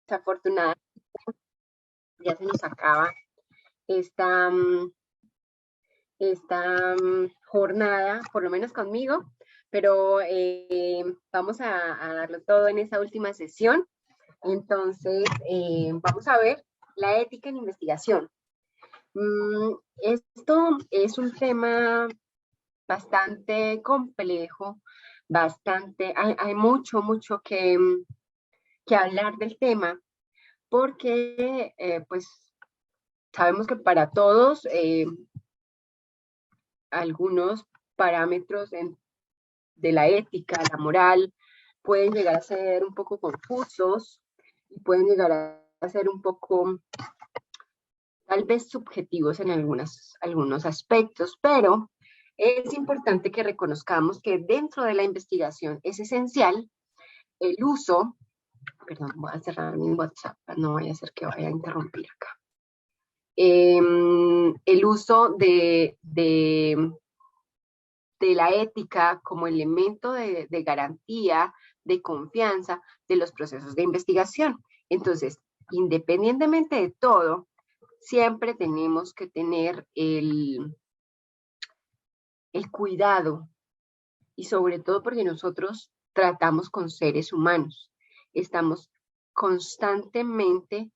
desafortunadamente ya se nos acaba esta, jornada, por lo menos conmigo, pero vamos a darlo todo en esta última sesión. Entonces, vamos a ver la ética en investigación. Esto es un tema bastante complejo, hay mucho que hablar del tema, porque pues sabemos que para todos algunos parámetros de la ética, la moral, pueden llegar a ser un poco confusos y pueden llegar a ser un poco tal vez subjetivos en algunos aspectos, pero es importante que reconozcamos que dentro de la investigación es esencial el uso, perdón, voy a cerrar mi WhatsApp, no vaya a ser que vaya a interrumpir acá, el uso de la ética como elemento de garantía, de confianza de los procesos de investigación. Entonces, independientemente de todo, siempre tenemos que tener el cuidado, y sobre todo porque nosotros tratamos con seres humanos, estamos constantemente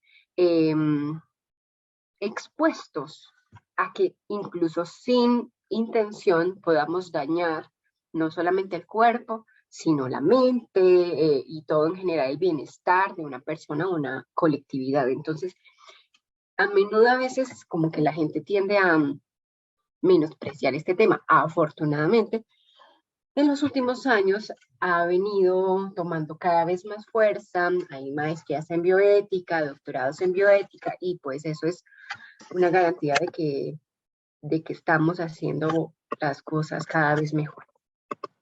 expuestos a que incluso sin intención podamos dañar no solamente el cuerpo, sino la mente y todo en general el bienestar de una persona o una colectividad. Entonces, a menudo a veces como que la gente tiende a menospreciar este tema. Afortunadamente, en los últimos años ha venido tomando cada vez más fuerza, hay maestrías en bioética, doctorados en bioética, y pues eso es una garantía de que estamos haciendo las cosas cada vez mejor.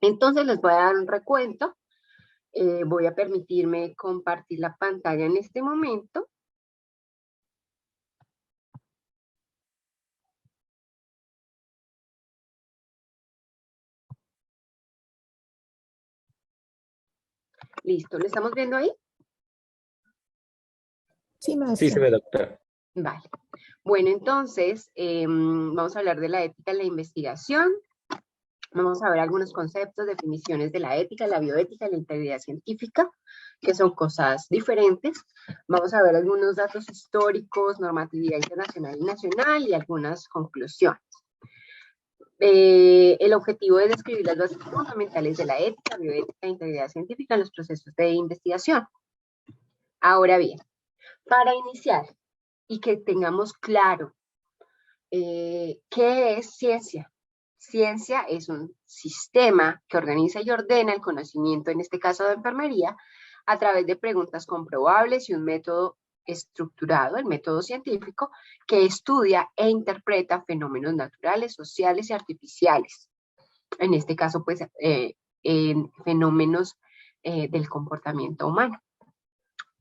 Entonces les voy a dar un recuento, voy a permitirme compartir la pantalla en este momento. Listo, ¿lo estamos viendo ahí? Sí, maestra. Sí, se ve, doctora. Vale. Bueno, entonces, vamos a hablar de la ética en la investigación. Vamos a ver algunos conceptos, definiciones de la ética, la bioética y la integridad científica, que son cosas diferentes. Vamos a ver algunos datos históricos, normatividad internacional y nacional y algunas conclusiones. El objetivo es describir las bases fundamentales de la ética, bioética e integridad científica en los procesos de investigación. Ahora bien, para iniciar y que tengamos claro qué es ciencia. Ciencia es un sistema que organiza y ordena el conocimiento, en este caso de enfermería, a través de preguntas comprobables y un método estructurado, el método científico, que estudia e interpreta fenómenos naturales, sociales y artificiales. En este caso, pues, en fenómenos del comportamiento humano.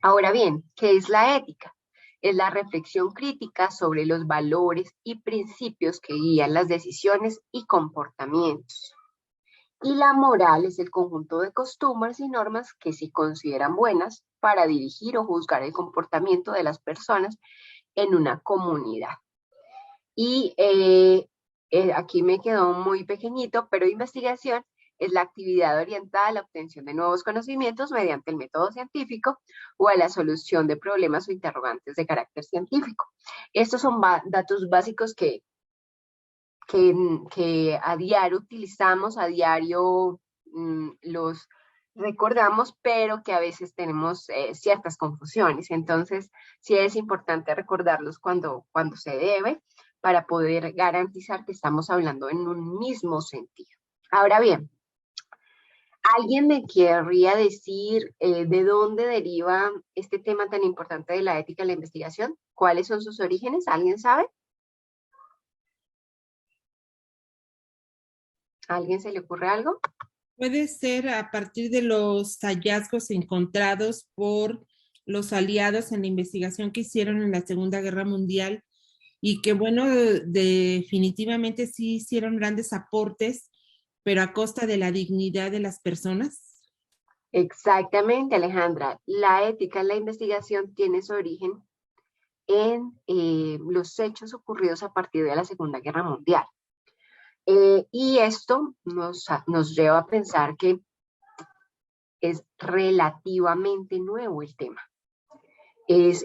Ahora bien, ¿qué es la ética? Es la reflexión crítica sobre los valores y principios que guían las decisiones y comportamientos. Y la moral es el conjunto de costumbres y normas que se consideran buenas para dirigir o juzgar el comportamiento de las personas en una comunidad. Y aquí me quedó muy pequeñito, pero investigación es la actividad orientada a la obtención de nuevos conocimientos mediante el método científico o a la solución de problemas o interrogantes de carácter científico. Estos son datos básicos que a diario utilizamos, a diario los recordamos, pero que a veces tenemos ciertas confusiones. Entonces, sí es importante recordarlos cuando se debe para poder garantizar que estamos hablando en un mismo sentido. Ahora bien, ¿alguien me querría decir de dónde deriva este tema tan importante de la ética en la investigación? ¿Cuáles son sus orígenes? ¿Alguien sabe? ¿A alguien se le ocurre algo? Puede ser a partir de los hallazgos encontrados por los aliados en la investigación que hicieron en la Segunda Guerra Mundial y que, bueno, definitivamente sí hicieron grandes aportes, pero a costa de la dignidad de las personas. Exactamente, Alejandra. La ética en la investigación tiene su origen en los hechos ocurridos a partir de la Segunda Guerra Mundial. Y esto nos lleva a pensar que es relativamente nuevo el tema. Es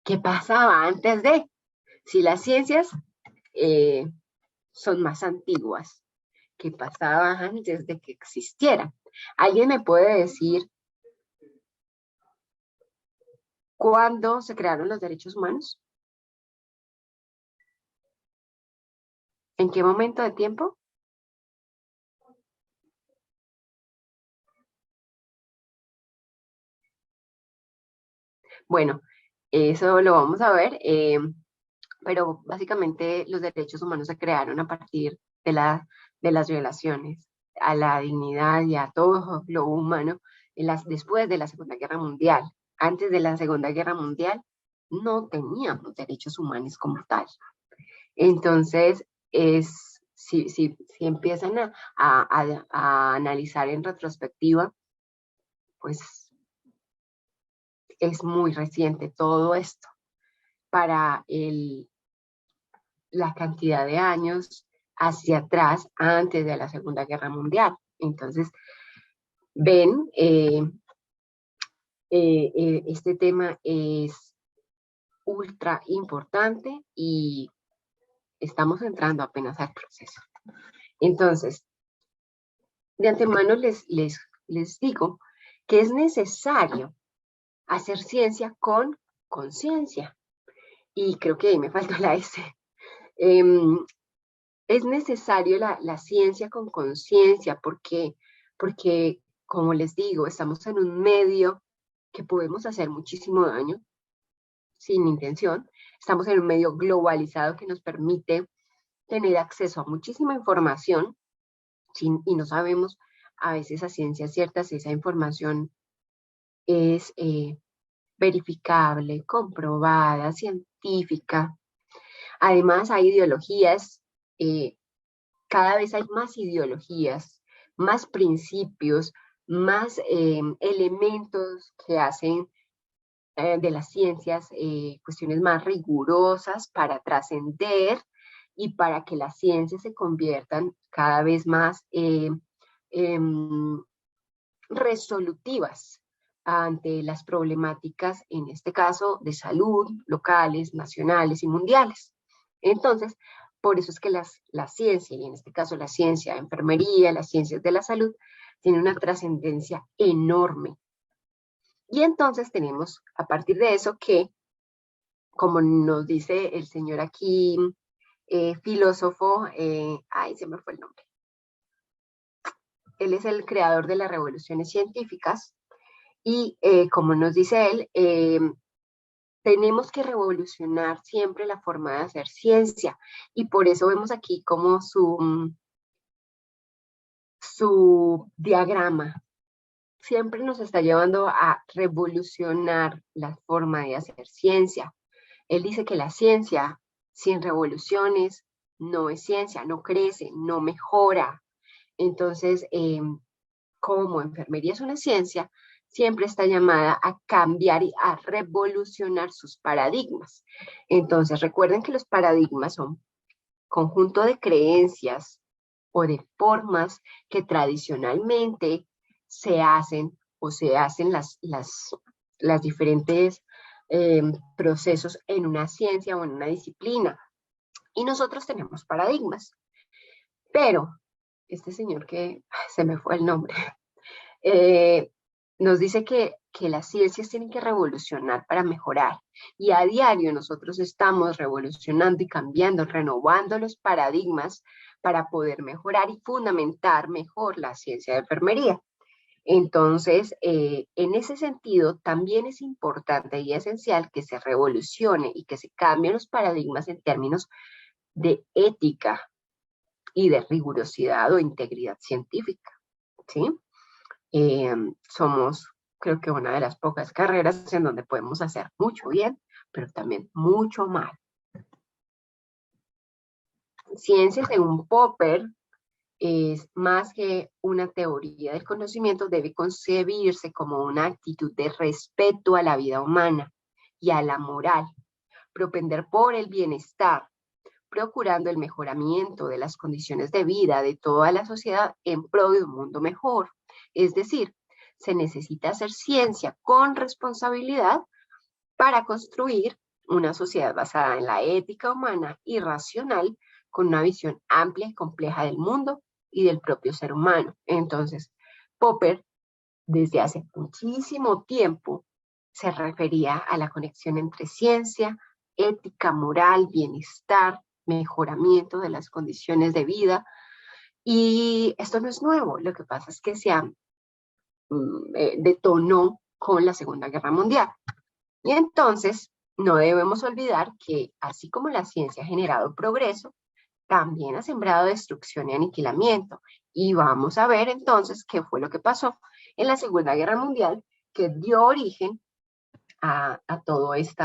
qué pasaba antes de, si las ciencias son más antiguas, qué pasaba antes de que existieran. ¿Alguien me puede decir cuándo se crearon los derechos humanos? ¿En qué momento de tiempo? Bueno, eso lo vamos a ver, pero básicamente los derechos humanos se crearon a partir de las violaciones a la dignidad y a todo lo humano después de la Segunda Guerra Mundial. Antes de la Segunda Guerra Mundial no teníamos derechos humanos como tal. Entonces, si empiezan a analizar en retrospectiva, pues es muy reciente todo esto para la cantidad de años hacia atrás antes de la Segunda Guerra Mundial. Entonces, ven, este tema es ultra importante y estamos entrando apenas al proceso. Entonces, de antemano les digo que es necesario hacer ciencia con conciencia. Y creo que ahí me faltó la S. Es necesario la ciencia con conciencia porque, como les digo, estamos en un medio que podemos hacer muchísimo daño sin intención. Estamos en un medio globalizado que nos permite tener acceso a muchísima información y no sabemos a veces a ciencia cierta si esa información es verificable, comprobada, científica. Además, hay ideologías, cada vez hay más ideologías, más principios, más elementos que hacen de las ciencias cuestiones más rigurosas para trascender y para que las ciencias se conviertan cada vez más resolutivas ante las problemáticas, en este caso, de salud, locales, nacionales y mundiales. Entonces, por eso es que la ciencia, y en este caso la ciencia de enfermería, las ciencias de la salud, tienen una trascendencia enorme. Y entonces tenemos, a partir de eso, que, como nos dice el señor aquí, filósofo, ay, se me fue el nombre. Él es el creador de las revoluciones científicas y como nos dice él, tenemos que revolucionar siempre la forma de hacer ciencia y por eso vemos aquí como su diagrama siempre nos está llevando a revolucionar la forma de hacer ciencia. Él dice que la ciencia sin revoluciones no es ciencia, no crece, no mejora. Entonces, como enfermería es una ciencia, siempre está llamada a cambiar y a revolucionar sus paradigmas. Entonces, recuerden que los paradigmas son conjunto de creencias o de formas que tradicionalmente se hacen o se hacen las diferentes procesos en una ciencia o en una disciplina. Y nosotros tenemos paradigmas. Pero este señor que se me fue el nombre, nos dice que las ciencias tienen que revolucionar para mejorar. Y a diario nosotros estamos revolucionando y cambiando, renovando los paradigmas para poder mejorar y fundamentar mejor la ciencia de enfermería. Entonces, en ese sentido, también es importante y esencial que se revolucione y que se cambien los paradigmas en términos de ética y de rigurosidad o integridad científica, ¿sí? Somos, creo que una de las pocas carreras en donde podemos hacer mucho bien, pero también mucho mal. Ciencia, según Popper, es más que una teoría del conocimiento, debe concebirse como una actitud de respeto a la vida humana y a la moral, propender por el bienestar, procurando el mejoramiento de las condiciones de vida de toda la sociedad en pro de un mundo mejor. Es decir, se necesita hacer ciencia con responsabilidad para construir una sociedad basada en la ética humana y racional, con una visión amplia y compleja del mundo y del propio ser humano. Entonces, Popper, desde hace muchísimo tiempo, se refería a la conexión entre ciencia, ética, moral, bienestar, mejoramiento de las condiciones de vida. Y esto no es nuevo, lo que pasa es que detonó con la Segunda Guerra Mundial. Y entonces, no debemos olvidar que así como la ciencia ha generado progreso, también ha sembrado destrucción y aniquilamiento. Y vamos a ver entonces qué fue lo que pasó en la Segunda Guerra Mundial, que dio origen a todo este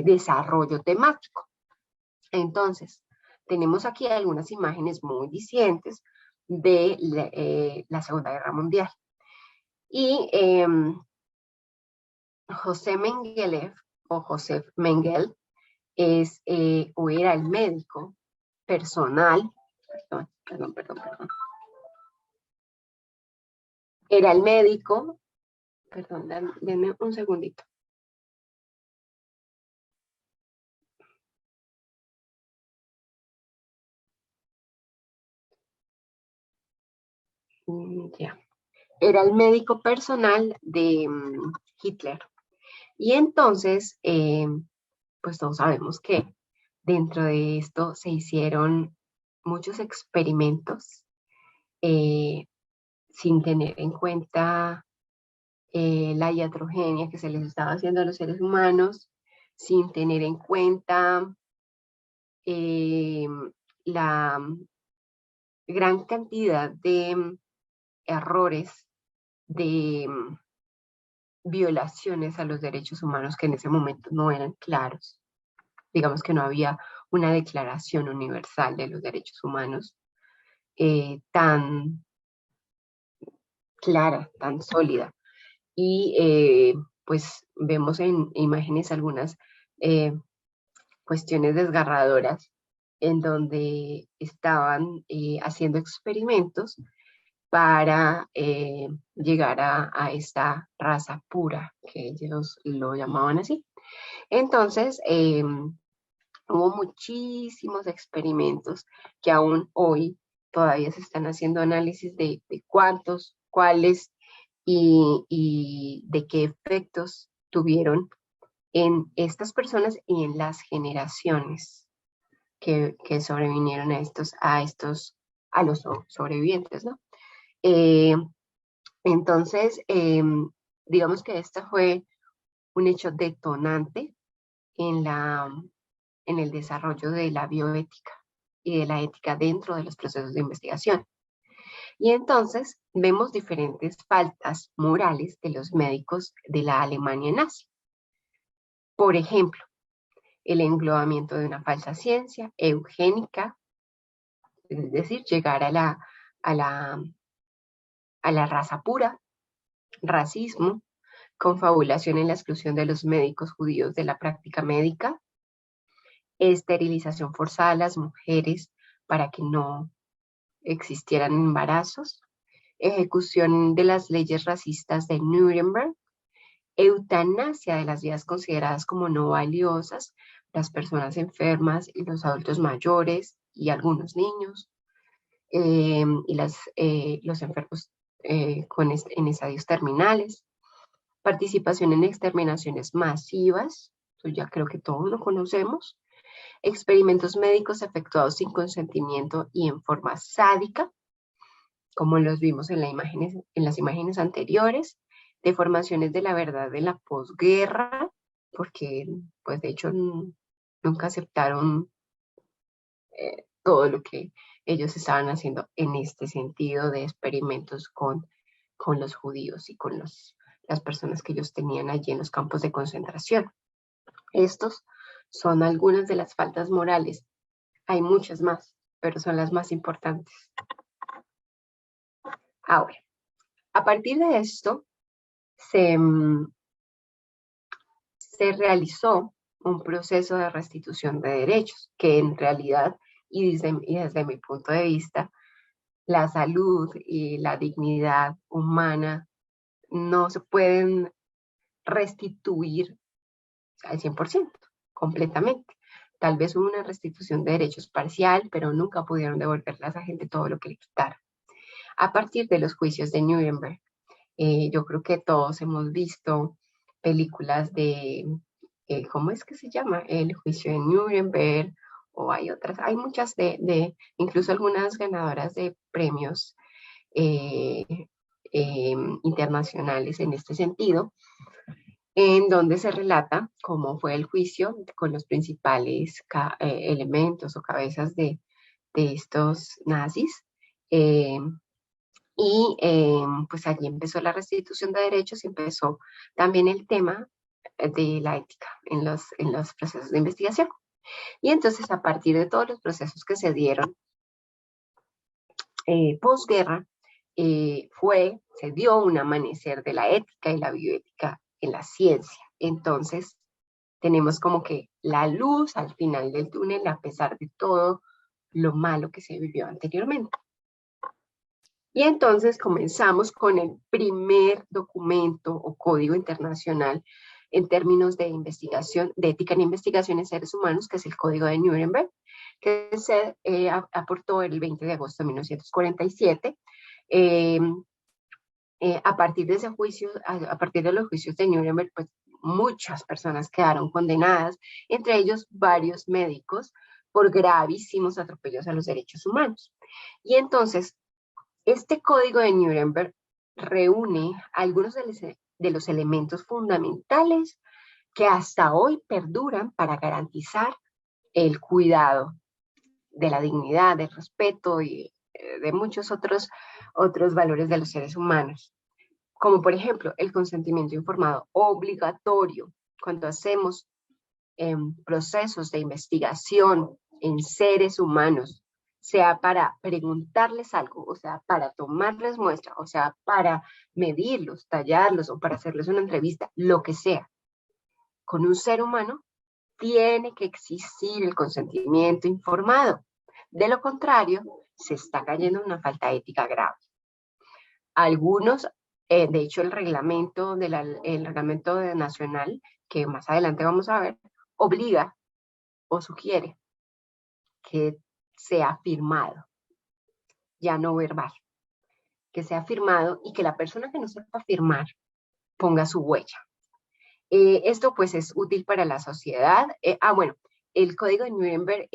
desarrollo temático. Entonces, tenemos aquí algunas imágenes muy dicientes de la Segunda Guerra Mundial. Y José Mengele o Josef Mengele es o era el médico personal, perdón. Era el médico, denme un segundito. Ya. Era el médico personal de Hitler. Y entonces, pues todos sabemos que dentro de esto se hicieron muchos experimentos sin tener en cuenta la iatrogenia que se les estaba haciendo a los seres humanos, sin tener en cuenta la gran cantidad de errores, de violaciones a los derechos humanos que en ese momento no eran claros. Digamos que no había una declaración universal de los derechos humanos tan clara, tan sólida. Y pues vemos en imágenes algunas cuestiones desgarradoras en donde estaban haciendo experimentos para llegar a esta raza pura, que ellos lo llamaban así. Entonces, hubo muchísimos experimentos que aún hoy todavía se están haciendo análisis de cuántos, cuáles y de qué efectos tuvieron en estas personas y en las generaciones que sobrevinieron a los sobrevivientes, ¿no? Entonces, digamos que este fue un hecho detonante en el desarrollo de la bioética y de la ética dentro de los procesos de investigación. Y entonces vemos diferentes faltas morales de los médicos de la Alemania nazi. Por ejemplo, el englobamiento de una falsa ciencia eugénica, es decir, llegar a la raza pura, racismo, confabulación en la exclusión de los médicos judíos de la práctica médica, esterilización forzada a las mujeres para que no existieran embarazos, ejecución de las leyes racistas de Nuremberg, eutanasia de las vidas consideradas como no valiosas, las personas enfermas y los adultos mayores y algunos niños, y los enfermos en estadios terminales, participación en exterminaciones masivas, eso ya creo que todos lo conocemos, experimentos médicos efectuados sin consentimiento y en forma sádica, como los vimos en las imágenes anteriores, deformaciones de la verdad de la posguerra, porque pues de hecho nunca aceptaron todo lo que ellos estaban haciendo en este sentido de experimentos con los judíos y con las personas que ellos tenían allí en los campos de concentración. Estos son algunas de las faltas morales. Hay muchas más, pero son las más importantes. Ahora, a partir de esto, se realizó un proceso de restitución de derechos, que en realidad, y desde mi punto de vista, la salud y la dignidad humana no se pueden restituir al 100%, completamente. Tal vez hubo una restitución de derechos parcial, pero nunca pudieron devolverle a esa gente todo lo que le quitaron. A partir de los juicios de Nuremberg, yo creo que todos hemos visto películas de, ¿cómo es que se llama? El juicio de Nuremberg, o hay otras, hay muchas incluso algunas ganadoras de premios internacionales en este sentido, en donde se relata cómo fue el juicio con los principales elementos o cabezas de estos nazis. Pues allí empezó la restitución de derechos y empezó también el tema de la ética en los procesos de investigación. Y entonces, a partir de todos los procesos que se dieron posguerra, se dio un amanecer de la ética y la bioética en la ciencia. Entonces, tenemos como que la luz al final del túnel, a pesar de todo lo malo que se vivió anteriormente. Y entonces comenzamos con el primer documento o código internacional en términos de investigación, de ética en investigación en seres humanos, que es el Código de Nuremberg, que se aportó el 20 de agosto de 1947. A partir de ese juicio, a partir de los juicios de Nuremberg, pues muchas personas quedaron condenadas, entre ellos varios médicos, por gravísimos atropellos a los derechos humanos. Y entonces, este Código de Nuremberg reúne algunos de los elementos fundamentales que hasta hoy perduran para garantizar el cuidado de la dignidad, del respeto y de muchos otros valores de los seres humanos. Como por ejemplo, el consentimiento informado obligatorio cuando hacemos procesos de investigación en seres humanos, sea para preguntarles algo, o sea, para tomarles muestra, o sea, para medirlos, tallarlos o para hacerles una entrevista, lo que sea. Con un ser humano tiene que existir el consentimiento informado. De lo contrario, se está cayendo en una falta ética grave. Algunos, de hecho, el reglamento nacional, que más adelante vamos a ver, obliga o sugiere que sea firmado, ya no verbal, que sea firmado y que la persona que no sepa firmar ponga su huella. Esto pues es útil para la sociedad. Bueno, el Código de Nuremberg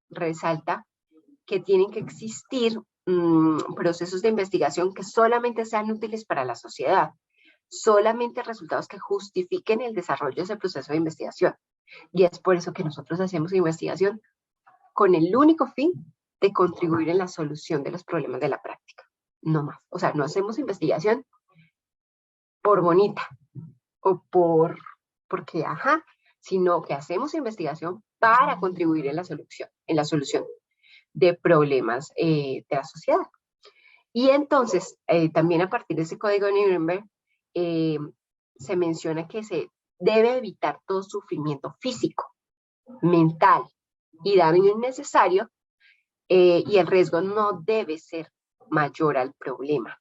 resalta que tienen que existir procesos de investigación que solamente sean útiles para la sociedad, solamente resultados que justifiquen el desarrollo de ese proceso de investigación. Y es por eso que nosotros hacemos investigación con el único fin de contribuir en la solución de los problemas de la práctica, no más. O sea, no hacemos investigación por bonita o porque, sino que hacemos investigación para contribuir en la solución de problemas de la sociedad. Y entonces, también a partir de ese Código de Nuremberg, se menciona que se debe evitar todo sufrimiento físico, mental y daño innecesario, y el riesgo no debe ser mayor al problema.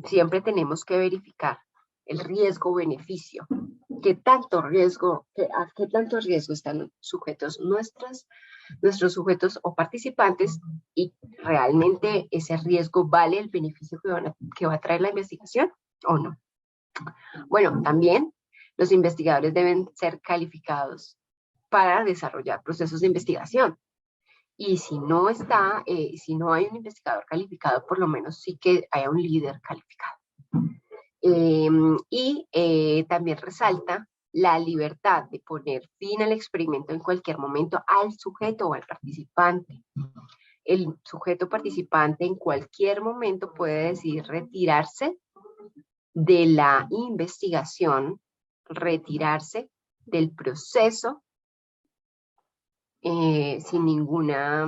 Siempre tenemos que verificar el riesgo-beneficio. ¿A qué tanto riesgo están sujetos nuestros sujetos o participantes, y realmente ese riesgo vale el beneficio que va a traer la investigación o no? Bueno, también los investigadores deben ser calificados para desarrollar procesos de investigación. Y si no hay un investigador calificado, por lo menos sí que haya un líder calificado. También resalta la libertad de poner fin al experimento en cualquier momento al sujeto o al participante. El sujeto participante en cualquier momento puede decidir retirarse de la investigación, retirarse del proceso sin ninguna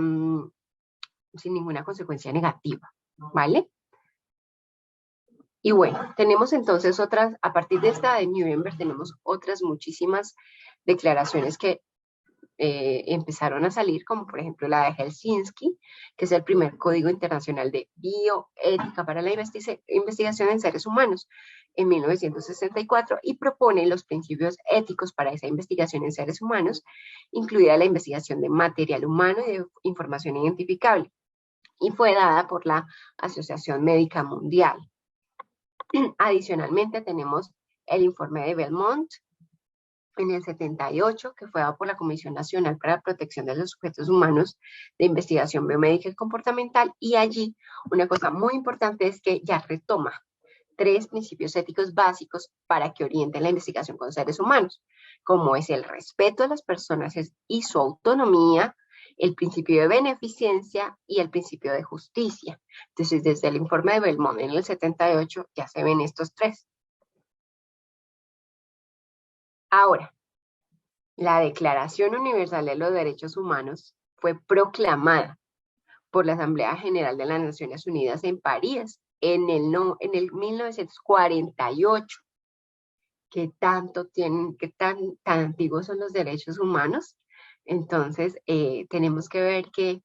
consecuencia negativa, ¿vale? Y bueno, tenemos entonces otras, a partir de esta de Nuremberg, tenemos otras muchísimas declaraciones que empezaron a salir, como por ejemplo la de Helsinki, que es el primer código internacional de bioética para la investigación en seres humanos en 1964 y propone los principios éticos para esa investigación en seres humanos, incluida la investigación de material humano y de información identificable, y fue dada por la Asociación Médica Mundial. Adicionalmente tenemos el informe de Belmont en el 78, que fue dado por la Comisión Nacional para la Protección de los Sujetos Humanos de Investigación Biomédica y Comportamental, y allí una cosa muy importante es que ya retoma 3 principios éticos básicos para que orienten la investigación con seres humanos, como es el respeto a las personas y su autonomía, el principio de beneficencia y el principio de justicia. Entonces, desde el informe de Belmont en el 78 ya se ven estos 3. Ahora, la Declaración Universal de los Derechos Humanos fue proclamada por la Asamblea General de las Naciones Unidas en París en el 1948. ¿Qué tanto tienen, qué tan antiguos son los derechos humanos? Entonces, tenemos que ver que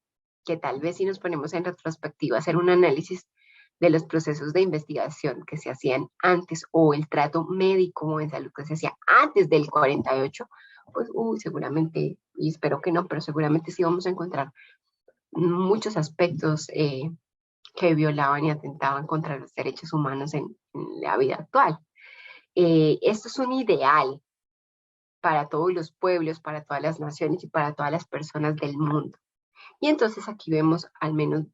tal vez si nos ponemos en retrospectiva, hacer un análisis de los procesos de investigación que se hacían antes o el trato médico o en salud que se hacía antes del 48, pues seguramente, y espero que no, pero seguramente sí vamos a encontrar muchos aspectos que violaban y atentaban contra los derechos humanos en la vida actual. Esto es un ideal para todos los pueblos, para todas las naciones y para todas las personas del mundo. Y entonces aquí vemos al menos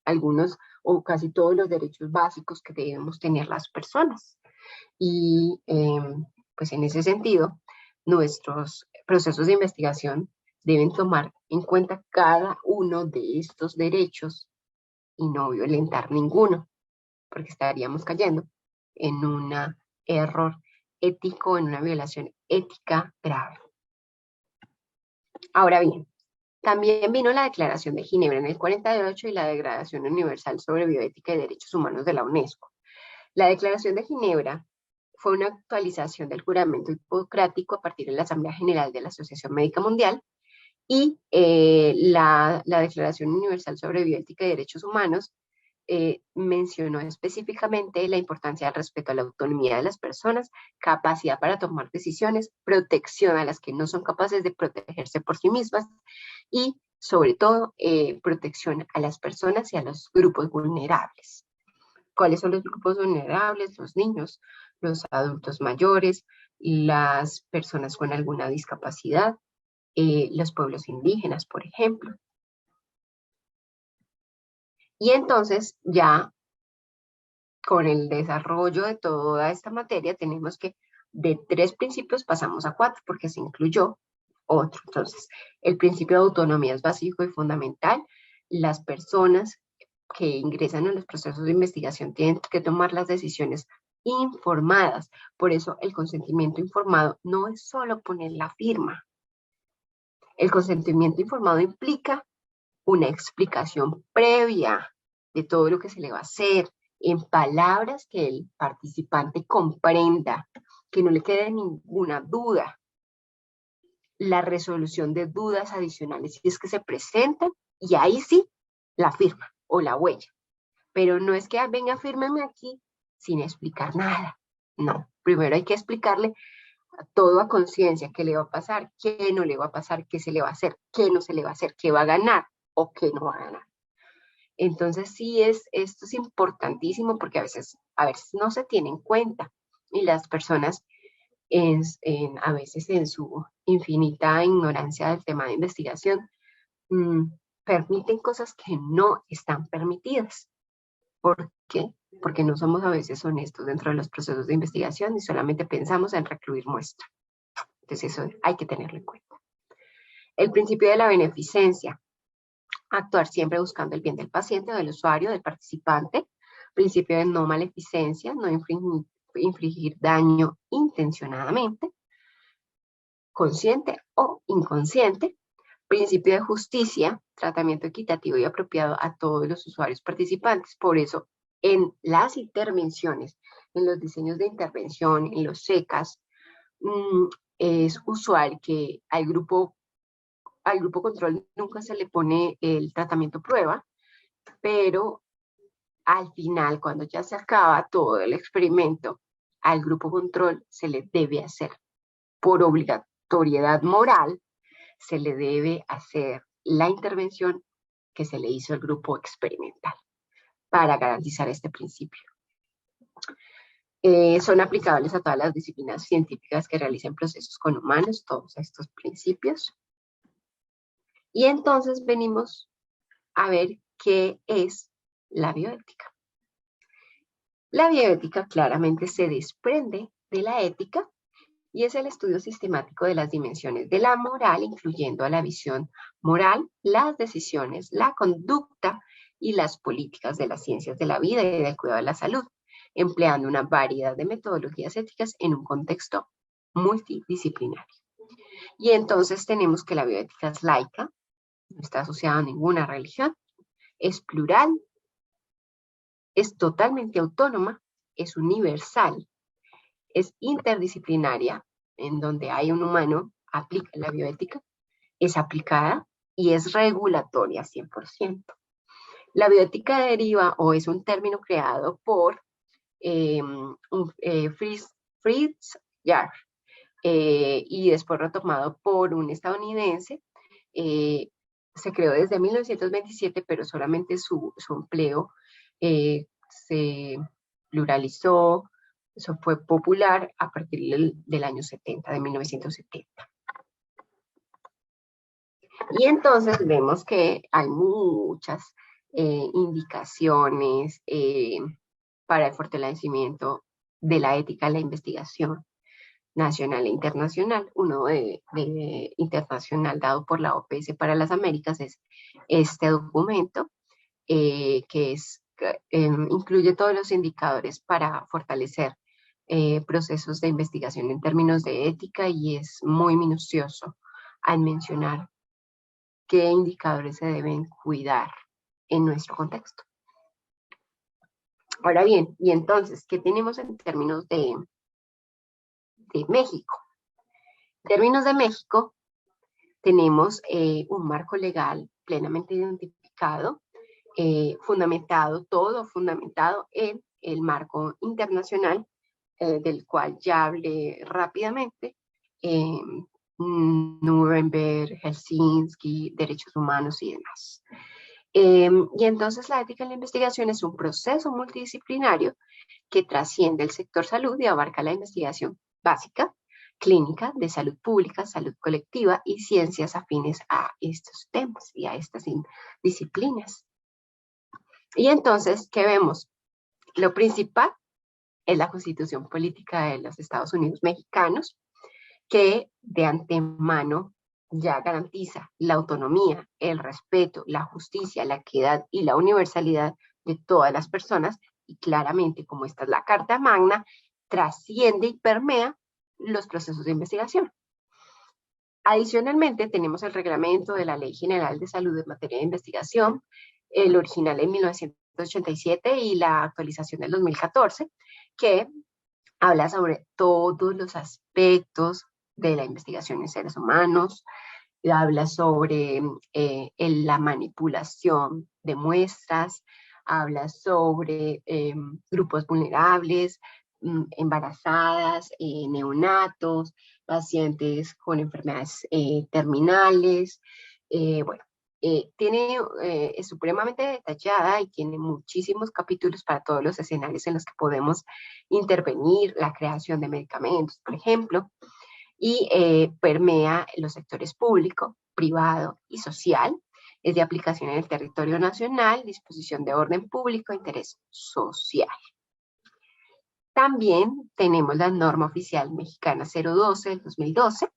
algunos o casi todos los derechos básicos que debemos tener las personas. Y pues en ese sentido, nuestros procesos de investigación deben tomar en cuenta cada uno de estos derechos y no violentar ninguno, porque estaríamos cayendo en un error ético, en una violación ética grave. Ahora bien, también vino la Declaración de Ginebra en el 48 y la Declaración Universal sobre Bioética y Derechos Humanos de la UNESCO. La Declaración de Ginebra fue una actualización del juramento hipocrático a partir de la Asamblea General de la Asociación Médica Mundial, y la Declaración Universal sobre Bioética y Derechos Humanos mencionó específicamente la importancia del respeto a la autonomía de las personas, capacidad para tomar decisiones, protección a las que no son capaces de protegerse por sí mismas y, sobre todo, protección a las personas y a los grupos vulnerables. ¿Cuáles son los grupos vulnerables? Los niños, los adultos mayores, las personas con alguna discapacidad, los pueblos indígenas, por ejemplo. Y entonces ya con el desarrollo de toda esta materia tenemos que de 3 principios pasamos a 4 porque se incluyó otro. Entonces, el principio de autonomía es básico y fundamental. Las personas que ingresan en los procesos de investigación tienen que tomar las decisiones informadas. Por eso el consentimiento informado no es solo poner la firma. El consentimiento informado implica una explicación previa de todo lo que se le va a hacer, en palabras que el participante comprenda, que no le quede ninguna duda. La resolución de dudas adicionales, si es que se presentan, y ahí sí, la firma o la huella. Pero no es que venga, fírmeme aquí sin explicar nada. No, primero hay que explicarle todo a conciencia, qué le va a pasar, qué no le va a pasar, qué se le va a hacer, qué no se le va a hacer, qué va a ganar o qué no va a ganar. Entonces sí, esto es importantísimo porque a veces no se tiene en cuenta y las personas a veces en su infinita ignorancia del tema de investigación permiten cosas que no están permitidas. ¿Por qué? Porque no somos a veces honestos dentro de los procesos de investigación y solamente pensamos en recluir muestra. Entonces eso hay que tenerlo en cuenta. El principio de la beneficencia. Actuar siempre buscando el bien del paciente, del usuario, del participante. Principio de no maleficencia, no infligir daño intencionadamente, consciente o inconsciente. Principio de justicia, tratamiento equitativo y apropiado a todos los usuarios participantes. Por eso, en las intervenciones, en los diseños de intervención, en los SECAS, es usual que al grupo control nunca se le pone el tratamiento prueba, pero al final, cuando ya se acaba todo el experimento, al grupo control se le debe hacer, por obligatoriedad moral, se le debe hacer la intervención que se le hizo al grupo experimental para garantizar este principio. Son aplicables a todas las disciplinas científicas que realicen procesos con humanos, todos estos principios. Y entonces venimos a ver qué es la bioética. La bioética claramente se desprende de la ética y es el estudio sistemático de las dimensiones de la moral, incluyendo a la visión moral, las decisiones, la conducta y las políticas de las ciencias de la vida y del cuidado de la salud, empleando una variedad de metodologías éticas en un contexto multidisciplinario. Y entonces tenemos que la bioética es laica, no está asociada a ninguna religión, es plural, es totalmente autónoma, es universal, es interdisciplinaria, en donde hay un humano, aplica la bioética, es aplicada y es regulatoria 100%. La bioética deriva o es un término creado por Fritz Jarr y después retomado por un estadounidense. Se creó desde 1927, pero solamente su empleo se pluralizó, eso fue popular a partir del año 70, de 1970. Y entonces vemos que hay muchas indicaciones para el fortalecimiento de la ética en la investigación nacional e internacional. Uno de internacional dado por la OPS para las Américas es este documento, que incluye todos los indicadores para fortalecer procesos de investigación en términos de ética y es muy minucioso al mencionar qué indicadores se deben cuidar en nuestro contexto. Ahora bien, y entonces, ¿qué tenemos en términos de México? En términos de México, tenemos un marco legal plenamente identificado, fundamentado en el marco internacional, del cual ya hablé rápidamente, Nuremberg, Helsinki, derechos humanos y demás. Y entonces la ética en la investigación es un proceso multidisciplinario que trasciende el sector salud y abarca la investigación básica, clínica, de salud pública, salud colectiva y ciencias afines a estos temas y a estas disciplinas. Y entonces, ¿qué vemos? Lo principal es la Constitución Política de los Estados Unidos Mexicanos, que de antemano ya garantiza la autonomía, el respeto, la justicia, la equidad y la universalidad de todas las personas, y claramente, como esta es la Carta Magna, trasciende y permea los procesos de investigación. Adicionalmente, tenemos el reglamento de la Ley General de Salud en materia de investigación, el original en 1987 y la actualización del 2014, que habla sobre todos los aspectos de la investigación en seres humanos, habla sobre la manipulación de muestras, habla sobre grupos vulnerables, embarazadas, neonatos, pacientes con enfermedades terminales. Bueno, es supremamente detallada y tiene muchísimos capítulos para todos los escenarios en los que podemos intervenir, la creación de medicamentos, por ejemplo, y permea los sectores público, privado y social. Es de aplicación en el territorio nacional, disposición de orden público, interés social. También tenemos la norma oficial mexicana 012 del 2012,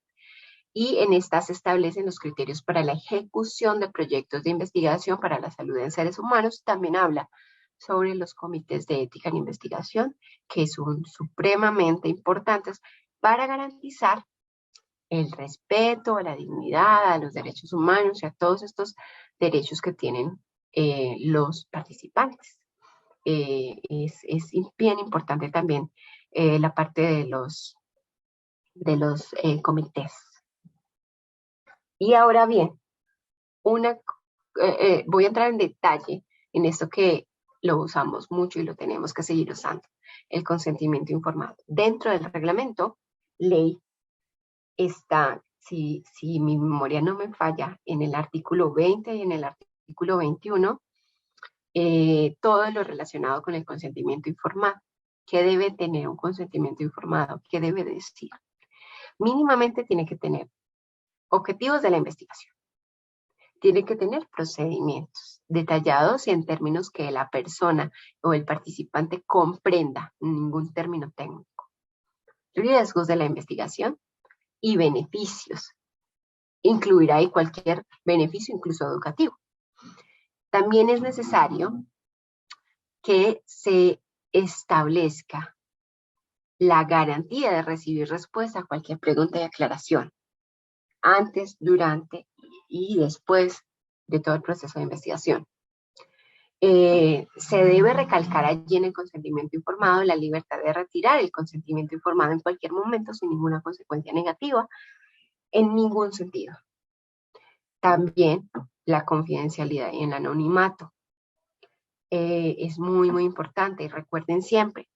y en esta se establecen los criterios para la ejecución de proyectos de investigación para la salud en seres humanos. También habla sobre los comités de ética en investigación, que son supremamente importantes para garantizar el respeto a la dignidad, a los derechos humanos y a todos estos derechos que tienen los participantes. Es bien importante también la parte de los comités. Y ahora bien, voy a entrar en detalle en esto que lo usamos mucho y lo tenemos que seguir usando, el consentimiento informado. Dentro del reglamento, ley está, si mi memoria no me falla, en el artículo 20 y en el artículo 21, todo lo relacionado con el consentimiento informado. ¿Qué debe tener un consentimiento informado? ¿Qué debe decir? Mínimamente tiene que tener objetivos de la investigación. Tiene que tener procedimientos detallados y en términos que la persona o el participante comprenda, ningún término técnico. Riesgos de la investigación y beneficios. Incluirá ahí cualquier beneficio, incluso educativo. También es necesario que se establezca la garantía de recibir respuesta a cualquier pregunta y aclaración antes, durante y después de todo el proceso de investigación. Se debe recalcar allí en el consentimiento informado la libertad de retirar el consentimiento informado en cualquier momento sin ninguna consecuencia negativa, en ningún sentido. También la confidencialidad y el anonimato. Es muy, muy importante. Y recuerden siempre,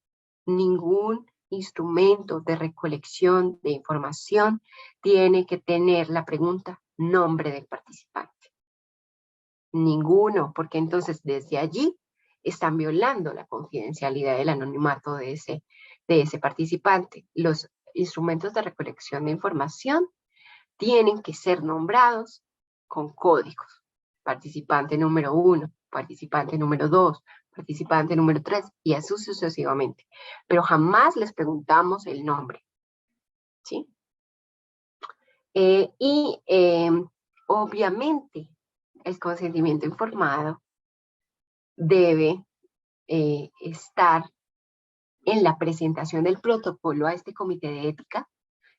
ningún instrumento de recolección de información tiene que tener la pregunta nombre del participante. Ninguno, porque entonces desde allí están violando la confidencialidad del anonimato de ese participante. Los instrumentos de recolección de información tienen que ser nombrados con códigos. Participante número 1, participante número 2, participante número 3 y así sucesivamente. Pero jamás les preguntamos el nombre. ¿Sí? Obviamente, el consentimiento informado debe estar en la presentación del protocolo a este comité de ética.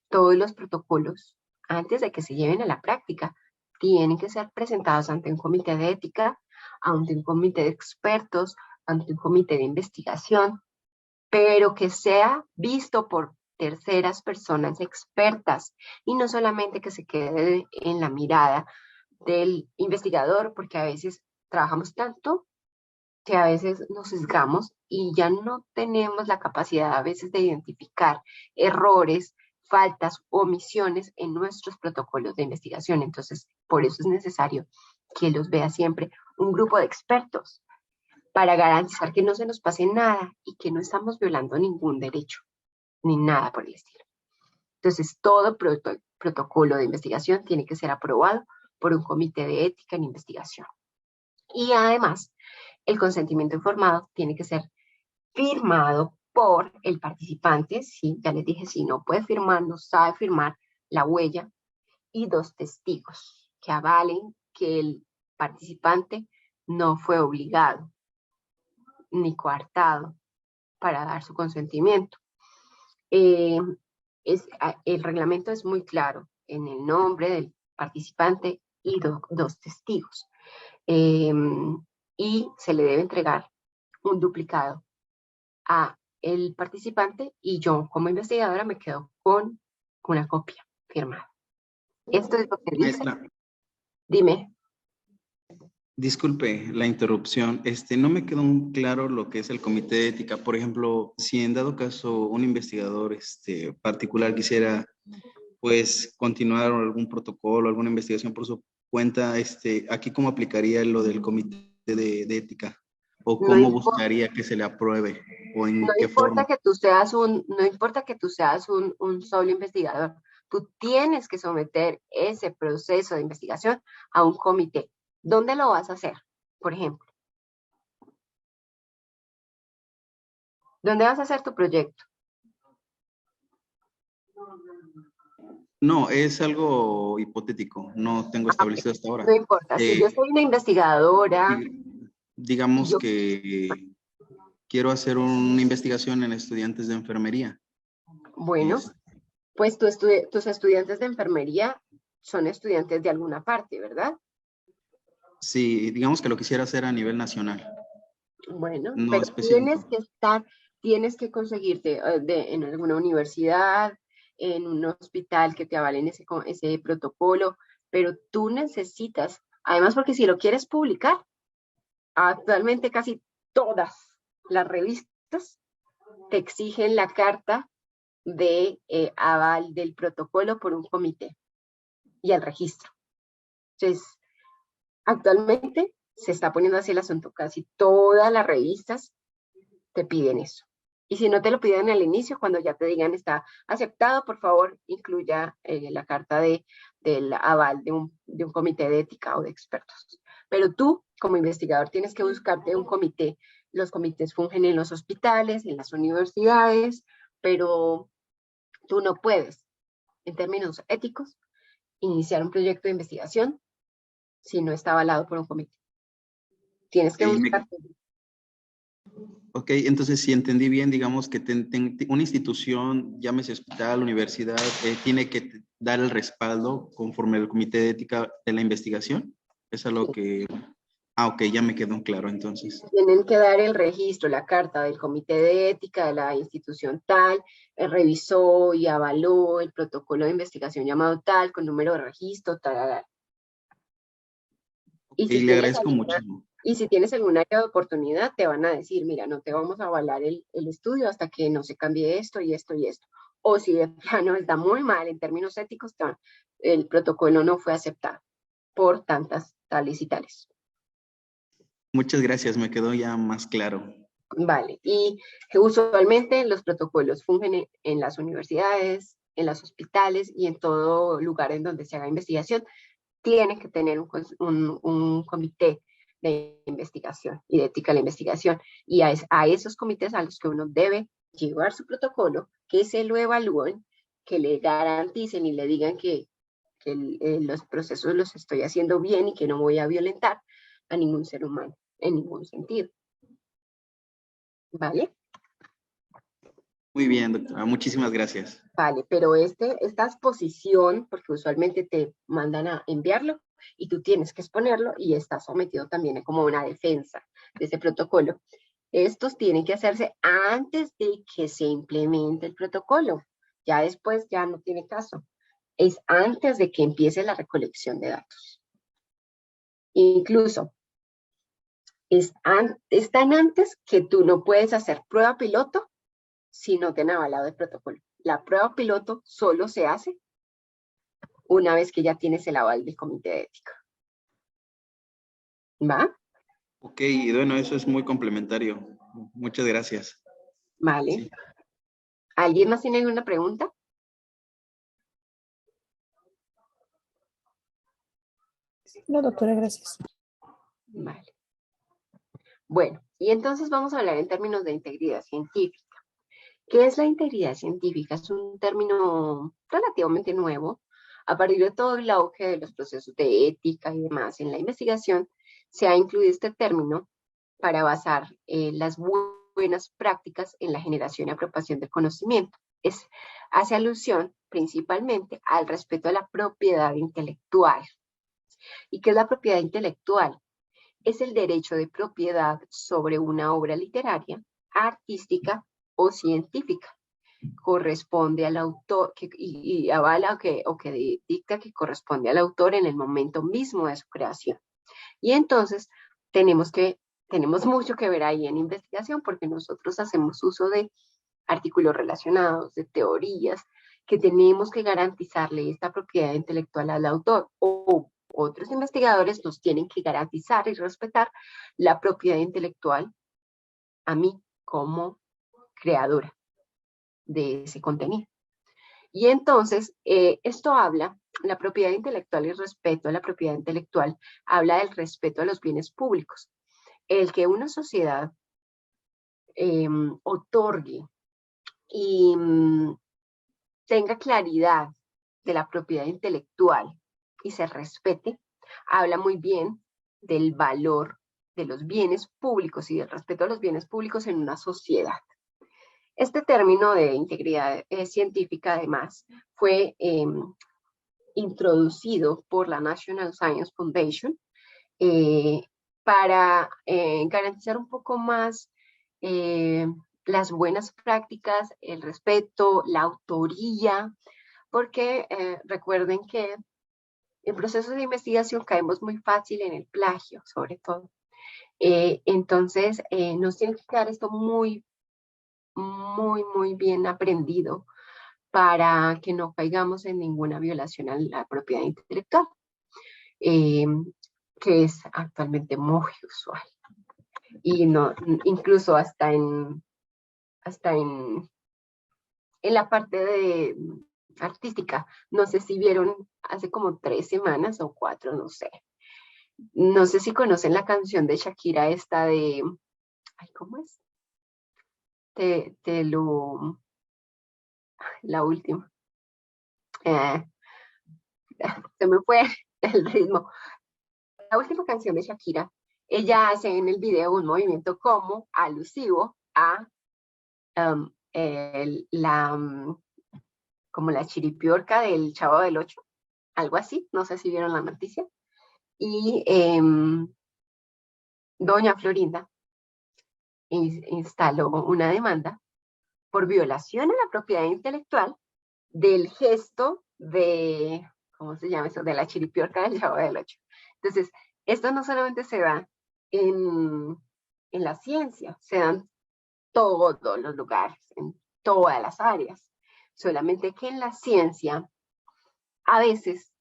Todos los protocolos, antes de que se lleven a la práctica, tienen que ser presentados ante un comité de ética, ante un comité de expertos, ante un comité de investigación, pero que sea visto por terceras personas expertas y no solamente que se quede en la mirada del investigador, porque a veces trabajamos tanto que a veces nos sesgamos y ya no tenemos la capacidad a veces de identificar errores, faltas, omisiones en nuestros protocolos de investigación. Entonces, por eso es necesario que los vea siempre un grupo de expertos para garantizar que no se nos pase nada y que no estamos violando ningún derecho, ni nada por el estilo. Entonces, todo protocolo de investigación tiene que ser aprobado por un comité de ética en investigación. Y además, el consentimiento informado tiene que ser firmado por el participante, sí, ya les dije, si no puede firmar, no sabe firmar, la huella, y 2 testigos que avalen que el participante no fue obligado ni coartado para dar su consentimiento. El reglamento es muy claro en el nombre del participante y 2 testigos. Y se le debe entregar un duplicado a el participante y yo como investigadora me quedo con una copia firmada. Esto es lo que dice. Maestra, Dime. disculpe la interrupción. No me quedó muy claro lo que es el comité de ética. Por ejemplo, si en dado caso un investigador particular quisiera pues continuar algún protocolo, alguna investigación por su cuenta, aquí cómo aplicaría lo del comité de ética o cómo buscaría que se le apruebe o en qué forma. No importa que tú seas un solo investigador. Tú tienes que someter ese proceso de investigación a un comité. ¿Dónde lo vas a hacer? Por ejemplo, ¿dónde vas a hacer tu proyecto? No, es algo hipotético. No tengo establecido hasta ahora. No importa. Si yo soy una investigadora. Digamos que quiero hacer una investigación en estudiantes de enfermería. Bueno, Pues tus estudiantes de enfermería son estudiantes de alguna parte, ¿verdad? Sí, digamos que lo quisiera hacer a nivel nacional, Bueno, no pero específico. tienes que conseguirte en alguna universidad, en un hospital que te avalen ese protocolo, pero tú necesitas, además porque si lo quieres publicar, actualmente casi todas las revistas te exigen la carta de aval del protocolo por un comité y el registro. Entonces, actualmente se está poniendo así el asunto, casi todas las revistas te piden eso. Y si no te lo piden al inicio, cuando ya te digan está aceptado, por favor, incluya la carta del aval de un comité de ética o de expertos. Pero tú, como investigador, tienes que buscarte un comité. Los comités fungen en los hospitales, en las universidades, pero tú no puedes, en términos éticos, iniciar un proyecto de investigación si no está avalado por un comité. Tienes que buscarte. Ok, entonces si entendí bien, digamos que una institución, llámese hospital, universidad, tiene que dar el respaldo conforme al comité de ética de la investigación. Es algo que... Ah, ok, ya me quedó claro entonces. Tienen que dar el registro, la carta del comité de ética de la institución tal, revisó y avaló el protocolo de investigación llamado tal, con número de registro, tal. Y Y si le tienes agradezco alguna, muchísimo. y si tienes alguna área de oportunidad, te van a decir, mira, no te vamos a avalar el estudio hasta que no se cambie esto y esto y esto. O si de plano está muy mal en términos éticos, el protocolo no fue aceptado por tantas tales y tales. Muchas gracias, me quedó ya más claro. Vale, y que usualmente los protocolos fungen en las universidades, en los hospitales y en todo lugar en donde se haga investigación, tienen que tener un comité de investigación y de ética de la investigación. Y a esos comités a los que uno debe llevar su protocolo, que se lo evalúen, que le garanticen y le digan que los procesos los estoy haciendo bien y que no voy a violentar a ningún ser humano en ningún sentido. ¿Vale? Muy bien, doctora, muchísimas gracias. Vale, pero esta exposición, porque usualmente te mandan a enviarlo y tú tienes que exponerlo y está sometido también como una defensa de ese protocolo. Estos tienen que hacerse antes de que se implemente el protocolo. Ya después ya no tiene caso. Es antes de que empiece la recolección de datos. Incluso es tan antes que tú no puedes hacer prueba piloto si no te han avalado el protocolo. La prueba piloto solo se hace una vez que ya tienes el aval del comité de ética. ¿Va? Ok, y bueno, eso es muy complementario. Muchas gracias. Vale. Sí. ¿Alguien más tiene alguna pregunta? No, doctora, gracias. Vale. Bueno, y entonces vamos a hablar en términos de integridad científica. ¿Qué es la integridad científica? Es un término relativamente nuevo. A partir de todo el auge de los procesos de ética y demás en la investigación, se ha incluido este término para basar las buenas prácticas en la generación y apropiación del conocimiento. Hace alusión principalmente al respeto a la propiedad intelectual. ¿Y qué es la propiedad intelectual? Es el derecho de propiedad sobre una obra literaria, artística o científica. Corresponde al autor y avala o que dicta que corresponde al autor en el momento mismo de su creación. Y entonces tenemos mucho que ver ahí en investigación porque nosotros hacemos uso de artículos relacionados, de teorías, que tenemos que garantizarle esta propiedad intelectual al autor o otros investigadores nos tienen que garantizar y respetar la propiedad intelectual a mí como creadora de ese contenido. Y entonces, esto habla, la propiedad intelectual y el respeto a la propiedad intelectual, habla del respeto a los bienes públicos. El que una sociedad otorgue y tenga claridad de la propiedad intelectual y se respete, habla muy bien del valor de los bienes públicos y del respeto a los bienes públicos en una sociedad. Este término de integridad científica, además, fue introducido por la National Science Foundation para garantizar un poco más las buenas prácticas, el respeto, la autoría, porque recuerden que en procesos de investigación caemos muy fácil en el plagio, sobre todo. Entonces, nos tiene que quedar esto muy bien aprendido para que no caigamos en ninguna violación a la propiedad intelectual, que es actualmente muy usual. Y no, incluso hasta en la parte de artística. No sé si vieron hace como 3 semanas o 4, no sé. No sé si conocen la canción de Shakira esta de, ay, ¿cómo es? La última. Se me fue el ritmo. La última canción de Shakira, ella hace en el video un movimiento como alusivo a como la chiripiorca del Chavo del Ocho, algo así, no sé si vieron la noticia. Y doña Florinda instaló una demanda por violación a la propiedad intelectual del gesto de, ¿cómo se llama eso? De la chiripiorca del Chavo del Ocho. Entonces, esto no solamente se da en la ciencia, se dan todos los lugares, en todas las áreas. Solamente que en la ciencia a veces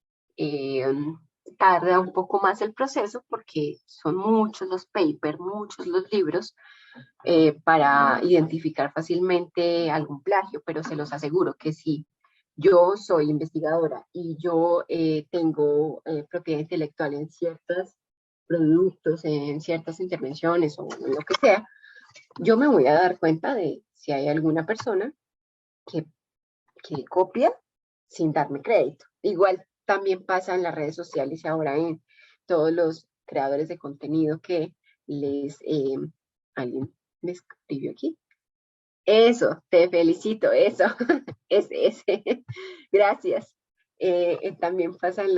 tarda un poco más el proceso porque son muchos los papers, muchos los libros para identificar fácilmente algún plagio, pero se los aseguro que si yo soy investigadora y yo tengo propiedad intelectual en ciertos productos, en ciertas intervenciones o lo que sea, yo me voy a dar cuenta de si hay alguna persona que copia sin darme crédito. Igual también pasa en las redes sociales y ahora en todos los creadores de contenido que alguien me escribió aquí. Eso, te felicito, eso, ese. Gracias. También pasa en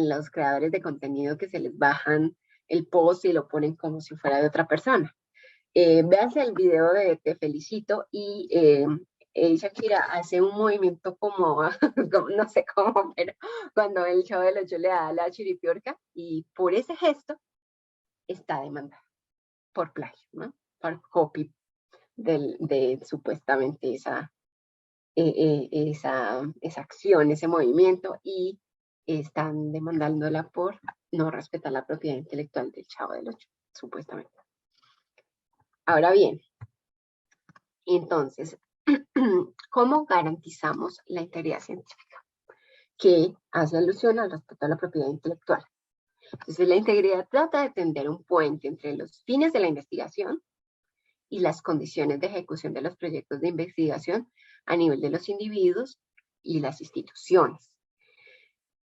los creadores de contenido que se les bajan el post y lo ponen como si fuera de otra persona. Véanse el video de Te Felicito y Shakira hace un movimiento como, no sé cómo, pero cuando el Chavo del Ocho le da la chiripiorca y por ese gesto está demandada por plagio, ¿no? Por copy de supuestamente esa acción, ese movimiento y están demandándola por no respetar la propiedad intelectual del Chavo del Ocho, supuestamente. Ahora bien, entonces, ¿cómo garantizamos la integridad científica? Que hace alusión al respeto a la propiedad intelectual. Entonces, la integridad trata de tender un puente entre los fines de la investigación y las condiciones de ejecución de los proyectos de investigación a nivel de los individuos y las instituciones.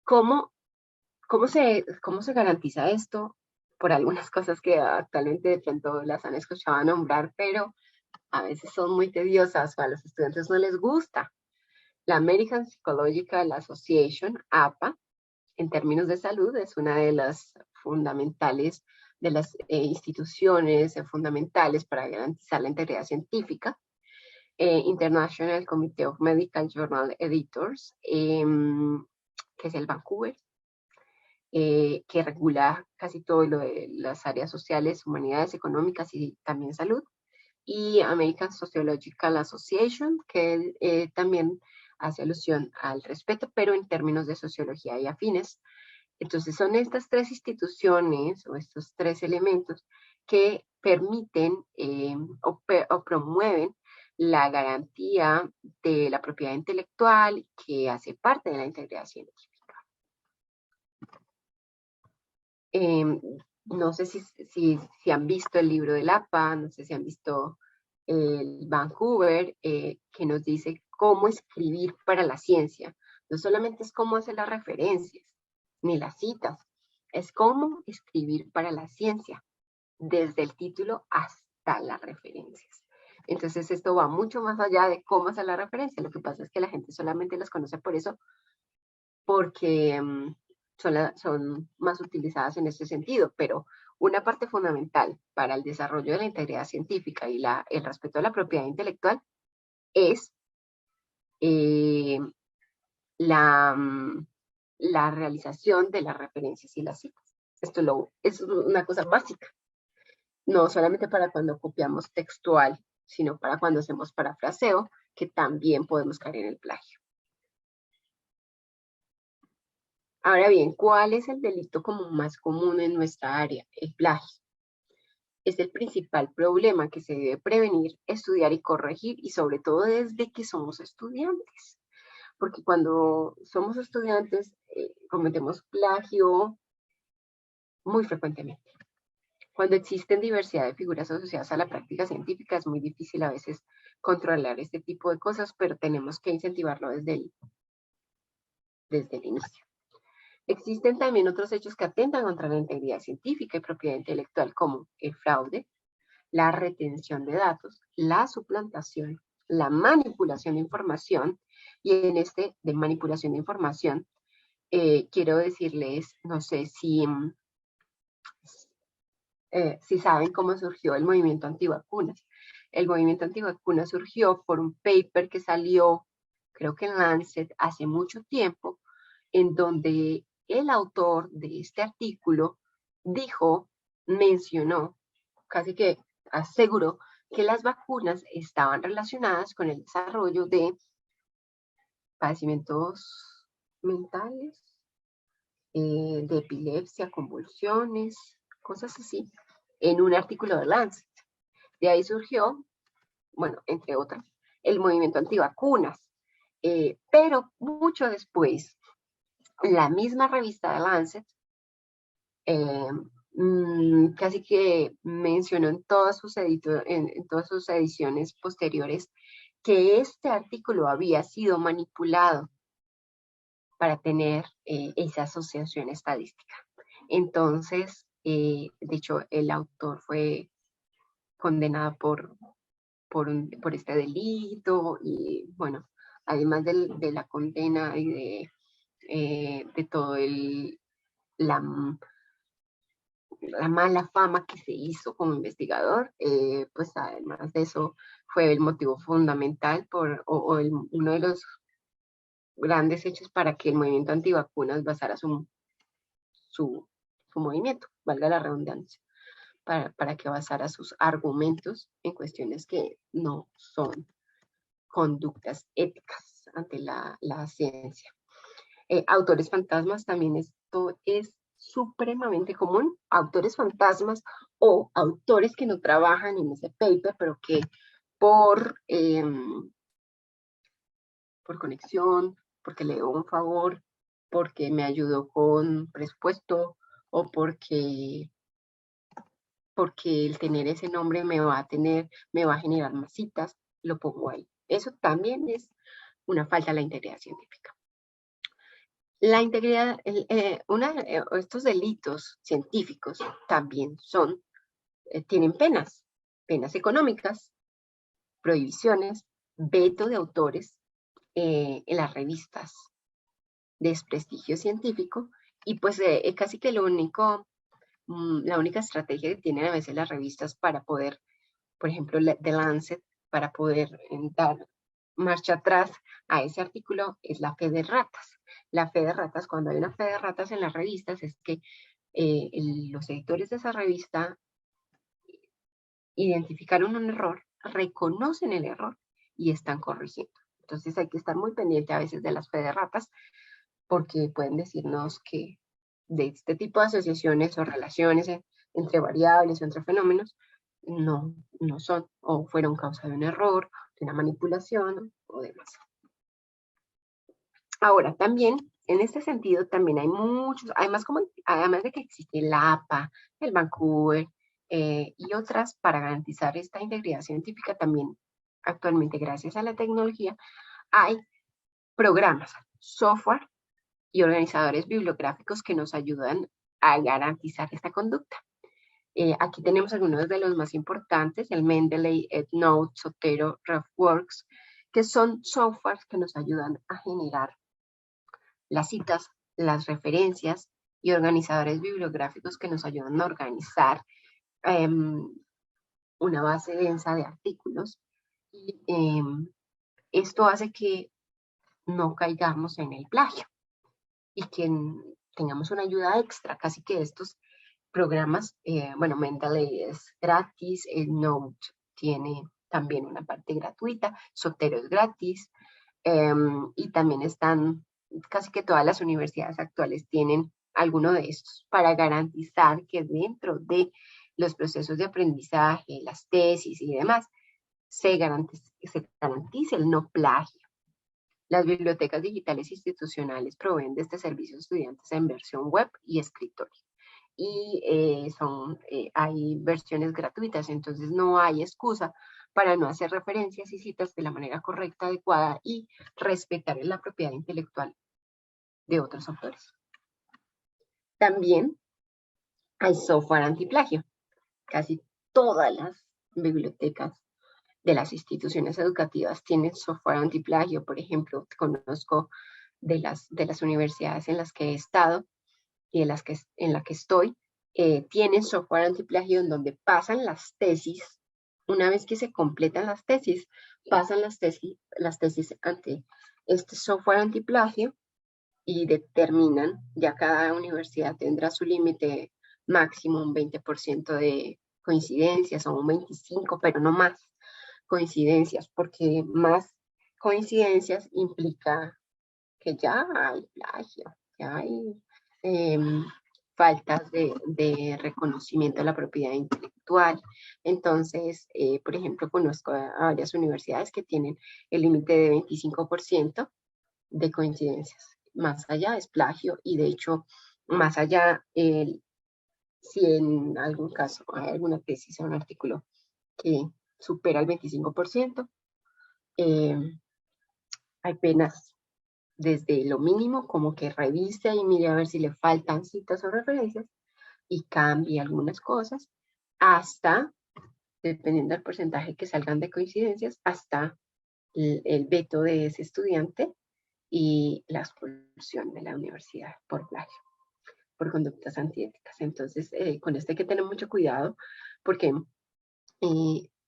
¿Cómo se garantiza esto? Por algunas cosas que actualmente de pronto las han escuchado nombrar, pero a veces son muy tediosas o a los estudiantes no les gusta. La American Psychological Association, APA, en términos de salud, es una de las fundamentales, de las instituciones fundamentales para garantizar la integridad científica. International Committee of Medical Journal Editors, que es el Vancouver, que regula casi todo lo de las áreas sociales, humanidades, económicas y también salud. Y American Sociological Association, que también hace alusión al respeto, pero en términos de sociología y afines. Entonces son estas 3 instituciones o estos 3 elementos que permiten o promueven la garantía de la propiedad intelectual que hace parte de la integridad científica. No sé si han visto el libro del APA, no sé si han visto el Vancouver, que nos dice cómo escribir para la ciencia. No solamente es cómo hacer las referencias, ni las citas, es cómo escribir para la ciencia, desde el título hasta las referencias. Entonces esto va mucho más allá de cómo hacer la referencia. Lo que pasa es que la gente solamente las conoce por eso, porque son más utilizadas en este sentido, pero una parte fundamental para el desarrollo de la integridad científica y el respeto a la propiedad intelectual es la realización de las referencias y las citas. Esto es una cosa básica, no solamente para cuando copiamos textual, sino para cuando hacemos parafraseo, que también podemos caer en el plagio. Ahora bien, ¿cuál es el delito como más común en nuestra área? El plagio. Es el principal problema que se debe prevenir, estudiar y corregir, y sobre todo desde que somos estudiantes. Porque cuando somos estudiantes cometemos plagio muy frecuentemente. Cuando existen diversidad de figuras asociadas a la práctica científica, es muy difícil a veces controlar este tipo de cosas, pero tenemos que incentivarlo desde el inicio. Existen también otros hechos que atentan contra la integridad científica y propiedad intelectual, como el fraude, la retención de datos, la suplantación, la manipulación de información, y en este de manipulación de información, quiero decirles, no sé si saben cómo surgió el movimiento antivacunas. El movimiento antivacunas surgió por un paper que salió, creo que en Lancet, hace mucho tiempo, en donde el autor de este artículo mencionó, casi que aseguró, que las vacunas estaban relacionadas con el desarrollo de padecimientos mentales, de epilepsia, convulsiones, cosas así, en un artículo de Lancet. De ahí surgió, bueno, entre otras, el movimiento antivacunas. Pero mucho después, la misma revista de Lancet casi que mencionó en todas sus ediciones posteriores que este artículo había sido manipulado para tener esa asociación estadística. Entonces, de hecho, el autor fue condenado por este delito y, bueno, además de la condena y de todo la mala fama que se hizo como investigador, pues además de eso fue el motivo fundamental uno de los grandes hechos para que el movimiento antivacunas basara su movimiento, valga la redundancia, para que basara sus argumentos en cuestiones que no son conductas éticas ante la ciencia. Autores fantasmas, también esto es supremamente común, autores fantasmas o autores que no trabajan en ese paper, pero que por conexión, porque le doy un favor, porque me ayudó con presupuesto o porque el tener ese nombre me va a generar más citas, lo pongo ahí. Eso también es una falta a la integridad científica. La integridad, estos delitos científicos también tienen penas económicas, prohibiciones, veto de autores en las revistas de desprestigio científico, y pues casi que la única estrategia que tienen a veces las revistas para poder, por ejemplo, The Lancet, para poder dar marcha atrás a ese artículo es la fe de ratas. La fe de ratas, cuando hay una fe de ratas en las revistas, es que los editores de esa revista identificaron un error, reconocen el error y están corrigiendo. Entonces hay que estar muy pendiente a veces de las fe de ratas, porque pueden decirnos que de este tipo de asociaciones o relaciones entre variables o entre fenómenos no son o fueron causa de un error, de una manipulación o demás. Ahora, también, en este sentido, también hay muchos, además de que existe el APA, el Vancouver y otras para garantizar esta integridad científica, también actualmente, gracias a la tecnología, hay programas, software y organizadores bibliográficos que nos ayudan a garantizar esta conducta. Aquí tenemos algunos de los más importantes, el Mendeley, EndNote, Zotero, RefWorks, que son softwares que nos ayudan a generar las citas, las referencias y organizadores bibliográficos que nos ayudan a organizar una base densa de artículos. Y esto hace que no caigamos en el plagio y que tengamos una ayuda extra. Casi que estos programas, bueno, Mendeley es gratis, EndNote tiene también una parte gratuita, Zotero es gratis, y también están, casi que todas las universidades actuales tienen alguno de estos para garantizar que dentro de los procesos de aprendizaje, las tesis y demás, se garantice el no plagio. Las bibliotecas digitales institucionales proveen de este servicio a estudiantes en versión web y escritorio. Y hay versiones gratuitas, entonces no hay excusa para no hacer referencias y citas de la manera correcta, adecuada y respetar la propiedad intelectual de otros autores. También hay software antiplagio. Casi todas las bibliotecas de las instituciones educativas tienen software antiplagio. Por ejemplo, conozco de las universidades en las que he estado y en la que estoy, tienen software antiplagio en donde pasan las tesis. Una vez que se completan las tesis, pasan las tesis ante este software antiplagio y determinan, ya cada universidad tendrá su límite máximo, un 20% de coincidencias o un 25%, pero no más coincidencias, porque más coincidencias implica que ya hay plagio, ya hay faltas de reconocimiento de la propiedad intelectual. Entonces, por ejemplo, conozco a varias universidades que tienen el límite de 25% de coincidencias. Más allá es plagio y de hecho, más allá, si en algún caso hay alguna tesis o un artículo que supera el 25%, hay penas desde lo mínimo, como que revise y mire a ver si le faltan citas o referencias y cambie algunas cosas, hasta, dependiendo del porcentaje que salgan de coincidencias, hasta el veto de ese estudiante y la expulsión de la universidad por plagio, por conductas antiéticas. Entonces, con esto hay que tener mucho cuidado porque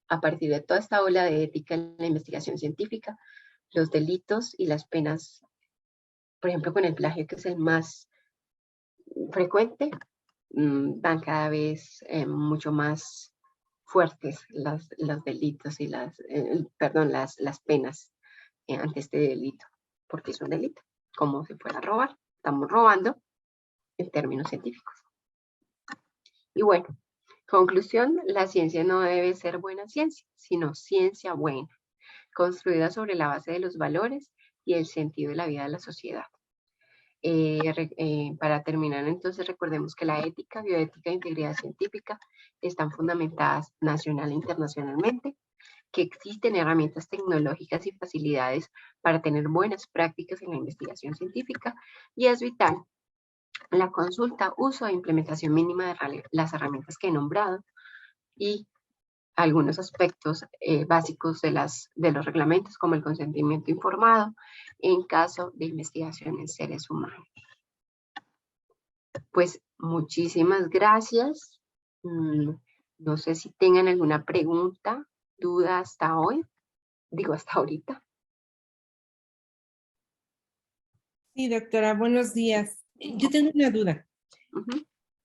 a partir de toda esta ola de ética en la investigación científica, los delitos y las penas, por ejemplo, con el plagio, que es el más frecuente, van cada vez mucho más fuertes los delitos y las penas ante este delito, porque es un delito, como si fuera robar. Estamos robando en términos científicos. Y bueno, conclusión, la ciencia no debe ser buena ciencia, sino ciencia buena, construida sobre la base de los valores y el sentido de la vida de la sociedad. Para terminar, entonces, recordemos que la ética, bioética e integridad científica están fundamentadas nacional e internacionalmente, que existen herramientas tecnológicas y facilidades para tener buenas prácticas en la investigación científica, y es vital la consulta, uso e implementación mínima de las herramientas que he nombrado y algunos aspectos básicos de los reglamentos, como el consentimiento informado en caso de investigación en seres humanos. Pues muchísimas gracias. No sé si tengan alguna pregunta, duda hasta hoy, hasta ahorita. Sí, doctora, buenos días. Yo tengo una duda.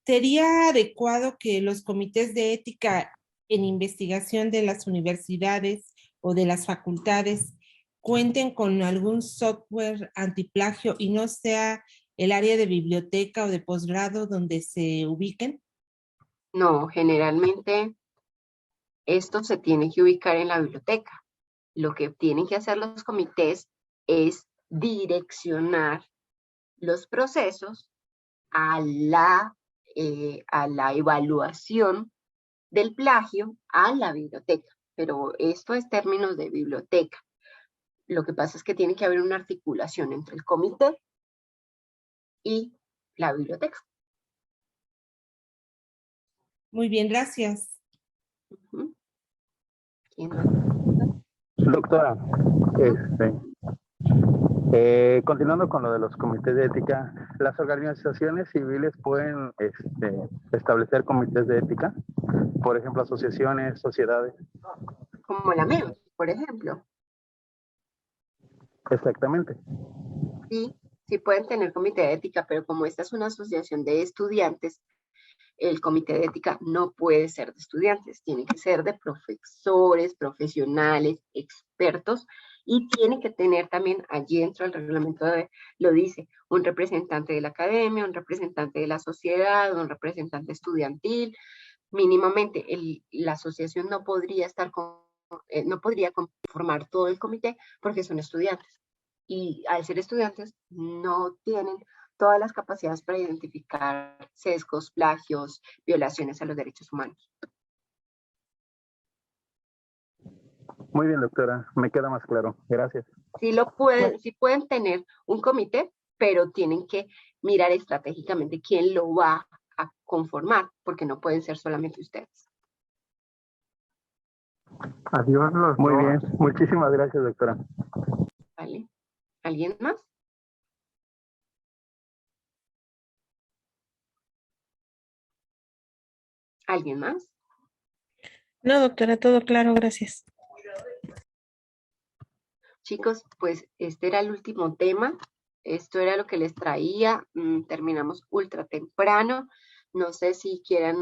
¿Sería adecuado que los comités de ética en investigación de las universidades o de las facultades cuenten con algún software antiplagio y no sea el área de biblioteca o de posgrado donde se ubiquen? No, generalmente esto se tiene que ubicar en la biblioteca. Lo que tienen que hacer los comités es direccionar los procesos a la evaluación del plagio a la biblioteca. Pero esto es términos de biblioteca. Lo que pasa es que tiene que haber una articulación entre el comité y la biblioteca. Muy bien, gracias. Ujú. ¿Quién más? Doctora, continuando con lo de los comités de ética, ¿las organizaciones civiles pueden establecer comités de ética? Por ejemplo, asociaciones, sociedades. Como la MEM, por ejemplo. Exactamente. Sí, sí pueden tener comité de ética, pero como esta es una asociación de estudiantes, el comité de ética no puede ser de estudiantes, tiene que ser de profesores, profesionales, expertos, y tiene que tener también allí dentro del reglamento, lo dice, un representante de la academia, un representante de la sociedad, un representante estudiantil. Mínimamente la asociación no podría no podría conformar todo el comité porque son estudiantes. Y al ser estudiantes no tienen todas las capacidades para identificar sesgos, plagios, violaciones a los derechos humanos. Muy bien, doctora, me queda más claro. Gracias. Sí pueden tener un comité, pero tienen que mirar estratégicamente quién lo va a conformar, porque no pueden ser solamente ustedes. Adiós los Muy bien, muchísimas gracias, doctora. ¿Vale? ¿Alguien más? ¿Alguien más? No, doctora, todo claro, gracias. Chicos, pues este era el último tema. Esto era lo que les traía. Terminamos ultra temprano. No sé si quieran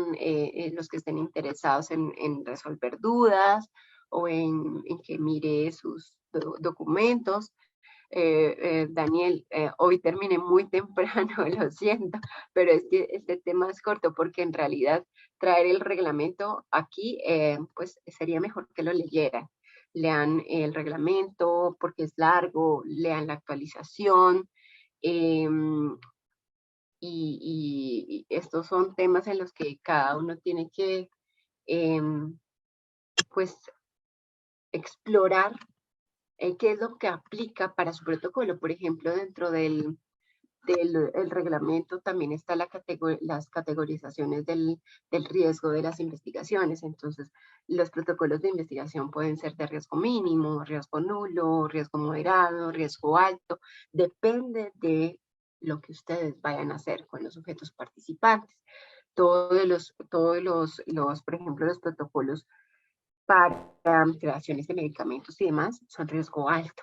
los que estén interesados en resolver dudas o en que mire sus documentos. Daniel, hoy terminé muy temprano, lo siento, pero este tema es corto porque en realidad traer el reglamento aquí, pues sería mejor que lo leyeran. Lean el reglamento porque es largo, lean la actualización, y estos son temas en los que cada uno tiene que, pues, explorar qué es lo que aplica para su protocolo. Por ejemplo, dentro del el reglamento también está las categorizaciones del riesgo de las investigaciones. Entonces, los protocolos de investigación pueden ser de riesgo mínimo, riesgo nulo, riesgo moderado, riesgo alto. Depende de lo que ustedes vayan a hacer con los sujetos participantes. Por ejemplo, los protocolos para creaciones de medicamentos y demás son riesgo alto.